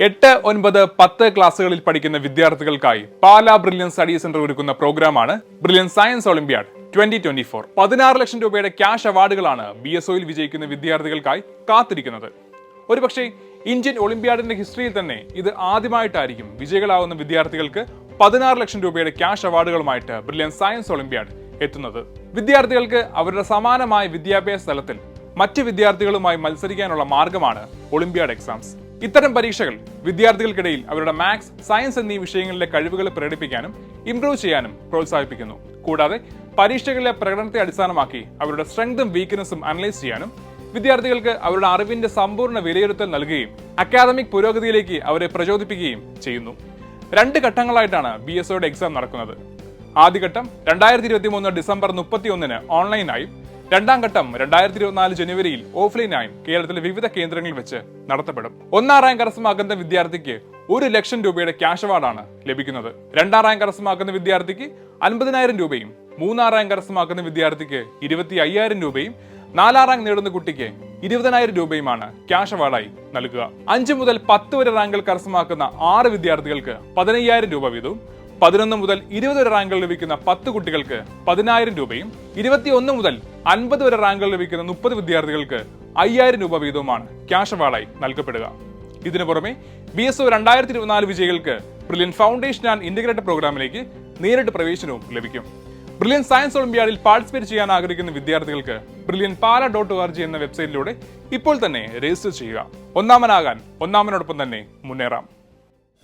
8, 9, 10 ക്ലാസ്സുകളിൽ പഠിക്കുന്ന വിദ്യാർത്ഥികൾക്കായി പാലാ ബ്രില്യൻ സ്റ്റഡി സെന്റർ ഒരുക്കുന്ന പ്രോഗ്രാമാണ് ബ്രില്യൻ സയൻസ് ഒളിമ്പ്യാഡ് 2024. 16 ലക്ഷം രൂപയുടെ ക്യാഷ് അവാർഡുകളാണ് BSOയിൽ വിജയിക്കുന്ന വിദ്യാർത്ഥികൾക്കായി കാത്തിരിക്കുന്നത്. ഒരുപക്ഷെ ഇന്ത്യൻ ഒളിമ്പ്യാഡിന്റെ ഹിസ്റ്ററിയിൽ തന്നെ ഇത് ആദ്യമായിട്ടായിരിക്കും വിജയികളാവുന്ന വിദ്യാർത്ഥികൾക്ക് 16 ലക്ഷം രൂപയുടെ ക്യാഷ് അവാർഡുകളുമായിട്ട് ബ്രില്യൻ സയൻസ് ഒളിമ്പ്യാഡ് എത്തുന്നത്. വിദ്യാർത്ഥികൾക്ക് അവരുടെ സമാനമായ വിദ്യാഭ്യാസ തലത്തിൽ മറ്റ് വിദ്യാർത്ഥികളുമായി മത്സരിക്കാനുള്ള മാർഗമാണ് ഒളിമ്പ്യാഡ് എക്സാംസ്. ഇത്തരം പരീക്ഷകൾ വിദ്യാർത്ഥികൾക്കിടയിൽ അവരുടെ മാത്സ്, സയൻസ് എന്നീ വിഷയങ്ങളിലെ കഴിവുകൾ പ്രകടിപ്പിക്കാനും ഇംപ്രൂവ് ചെയ്യാനും പ്രോത്സാഹിപ്പിക്കുന്നു. കൂടാതെ പരീക്ഷകളിലെ പ്രകടനത്തെ അടിസ്ഥാനമാക്കി അവരുടെ സ്ട്രെങ്തും വീക്ക്നെസ്സും അനലൈസ് ചെയ്യാനും വിദ്യാർത്ഥികൾക്ക് അവരുടെ അറിവിന്റെ സമ്പൂർണ്ണ വിലയിരുത്തൽ നൽകുകയും അക്കാദമിക് പുരോഗതിയിലേക്ക് അവരെ പ്രചോദിപ്പിക്കുകയും ചെയ്യുന്നു. 2 ഘട്ടങ്ങളായിട്ടാണ് BSOയുടെ എക്സാം നടക്കുന്നത്. ആദ്യഘട്ടം 2023 ഡിസംബർ 31 ഓൺലൈനായും, രണ്ടാം ഘട്ടം 2024 ജനുവരിയിൽ ഓഫ്ലൈനായും കേരളത്തിലെ വിവിധ കേന്ദ്രങ്ങളിൽ വെച്ച് നടത്തപ്പെടും. 1ാം റാങ്ക് കരസ്ഥമാക്കുന്ന വിദ്യാർത്ഥിക്ക് 1 ലക്ഷം രൂപയുടെ ക്യാഷ് അവാർഡാണ് ലഭിക്കുന്നത്. 2ാം റാങ്ക് കരസ്ഥമാക്കുന്ന വിദ്യാർത്ഥിക്ക് 50,000 രൂപയും, 3ാം റാങ്ക് കരസ്ഥമാക്കുന്ന വിദ്യാർത്ഥിക്ക് 25,000 രൂപയും, 4ാം റാങ്ക് നേടുന്ന കുട്ടിക്ക് 20,000 രൂപയുമാണ് ക്യാഷ് അവാർഡായി നൽകുക. 5 മുതൽ 10 വരെ റാങ്കുകൾ കരസ്ഥമാക്കുന്ന 6 വിദ്യാർത്ഥികൾക്ക് 15,000 രൂപ വീതവും, 11 മുതൽ 20 വരെ റാങ്കുകൾ ലഭിക്കുന്ന 10 കുട്ടികൾക്ക് 10,000 രൂപയും, 21 മുതൽ 50 വരെ റാങ്കുകൾ ലഭിക്കുന്ന 30 വിദ്യാർത്ഥികൾക്ക് 5,000 രൂപ വീതവുമാണ് ക്യാഷ് അവാർഡായി നൽകപ്പെടുക. ഇതിനു പുറമെ BSO 2024 വിജയികൾക്ക് ബ്രില്യൻ ഫൗണ്ടേഷൻ ആൻഡ് ഇന്റഗ്രേറ്റഡ് പ്രോഗ്രാമിലേക്ക് നേരിട്ട് പ്രവേശനവും ലഭിക്കും. ബ്രില്യൻ സയൻസ് ഒളിമ്പ്യാഡിൽ പാർട്ടിസിപ്പേറ്റ് ചെയ്യാൻ ആഗ്രഹിക്കുന്ന വിദ്യാർത്ഥികൾക്ക് brilliantpala.org എന്ന വെബ്സൈറ്റിലൂടെ ഇപ്പോൾ തന്നെ രജിസ്റ്റർ ചെയ്യുക. ഒന്നാമനാകാൻ ഒന്നാമനോടൊപ്പം തന്നെ മുന്നേറാം.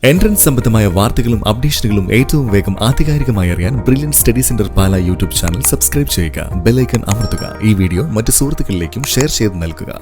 എൻട്രൻസ് സംബന്ധമായ വാർത്തകളും അപ്ഡേഷനുകളും ഏറ്റവും വേഗം ആധികാരികമായി അറിയാൻ ബ്രില്യൻ സ്റ്റഡി സെന്റർ പാല യൂട്യൂബ് ചാനൽ സബ്സ്ക്രൈബ് ചെയ്യുക. ബെൽ ഐക്കൺ അമർത്തുക. ഈ വീഡിയോ മറ്റ് സുഹൃത്തുക്കളിലേക്കും ഷെയർ ചെയ്ത് നൽകുക.